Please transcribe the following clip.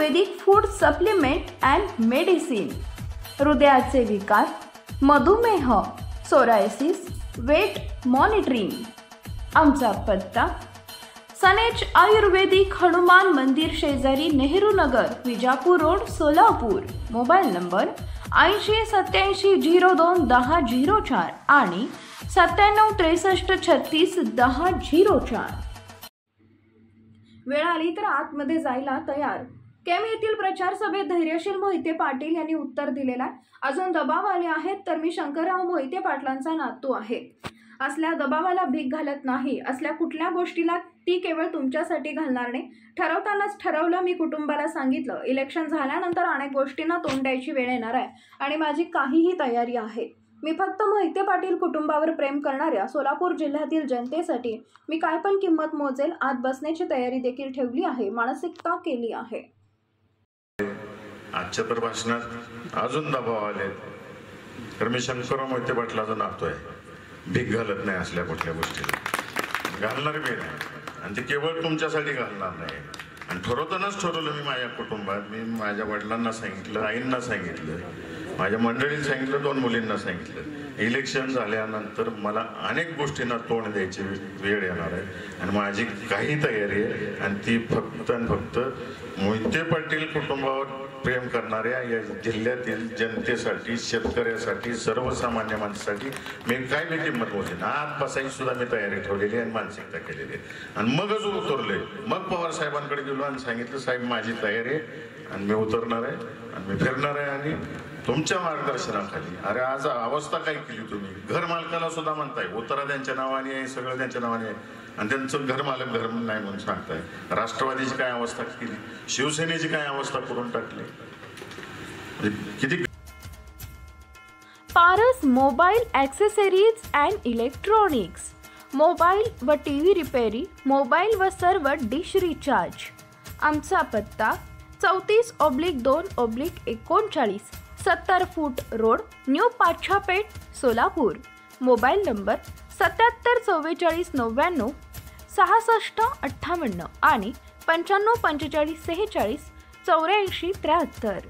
Ayurvedic food supplement and medicine, हृदयाचे विकार, मधुमेह, सोरायसिस, वेट मॉनिटरिंग। आमचा पत्ता सनेज आयुर्वेदिक हनुमान मंदिर शेजारी Nehru Nagar, Vijapur road, Solapur. Mobile number 8087021004 आणि 9763361004। वेळ आली तर आतमध्ये जायला तयार। केम येथील प्रचार सभेत धैर्यशील मोहिते पाटील यांनी उत्तर दिलेला अजून दबाव आले आहेत तर मी शंकरराव मोहिते पाटलांचा नातू आहे। असल्या दबावाला भीक घालत नाही। असल्या कुठल्या गोष्टीला ती केवळ तुमच्यासाठी घालणार नाही। ठरवतानाच ठरवलं। मी कुटुंबाला सांगितलं इलेक्शन झाल्यानंतर अनेक गोष्टींना तोंड द्यायची वेळ येणार आहे आणि माझी काहीही तयारी आहे। मी फक्त मोहिते पाटील कुटुंबावर प्रेम करणाऱ्या सोलापूर जिल्ह्यातील जनतेसाठी मी काय पण किंमत मोजेल। आत बसण्याची तयारी देखील ठेवली आहे, मानसिकता केली आहे। आजच्या तर भाषणात अजून दबाव आले तर मी शंकरराव मोहिते पाटलाचा नातू आहे। भीक घालत नाही असल्या कुठल्या गोष्टीला, घालणार बी नाही आणि ते केवळ तुमच्यासाठी घालणार नाही। आणि ठरवतानाच ठरवलं मी माझ्या कुटुंबात, मी माझ्या वडिलांना सांगितलं, आईंना सांगितलं, माझ्या मंडळीला सांगितलं, 2 मुलींना सांगितलं। इलेक्शन झाल्यानंतर मला अनेक गोष्टींना तोंड द्यायची वेळ येणार आहे आणि माझी काही तयारी आहे आणि ती फक्त आणि फक्त मोहिते पाटील कुटुंबावर प्रेम करणाऱ्या या जिल्ह्यातील जनतेसाठी, शेतकऱ्यासाठी, सर्वसामान्य माणसासाठी मी काय बी किंमत मोजेन। आत बसायची सुद्धा मी तयारी ठेवलेली आहे आणि मानसिकता केलेली आहे। आणि मगच उतरले। मग पवार साहेबांकडे गेलो आणि सांगितलं साहेब माझी तयारी आहे आणि मी उतरणार आहे आणि मी फिरणार आहे आणि तुमच्या मार्गदर्शनाखाली। अरे आज अवस्था काय केली तुम्ही, घर मालकाला सुद्धा म्हणताय उतरा त्यांच्या नावाने आहे, सगळं त्यांच्या नावाने आहे आणि त्यांचं घर मालक घर नाही म्हणून सांगताय। राष्ट्रवादीची काय अवस्था केली, शिवसेनेची काय अवस्था करून टाकली, किती। Paras mobile accessories and electronics, mobile व टीव्ही रिपेरी, मोबाईल व सर्व डिश रिचार्ज। आमचा पत्ता 34/2/39, 70 फूट road, new Pachhapeth, Solapur. Mobile number 774499 6658 आणि 954546 8473।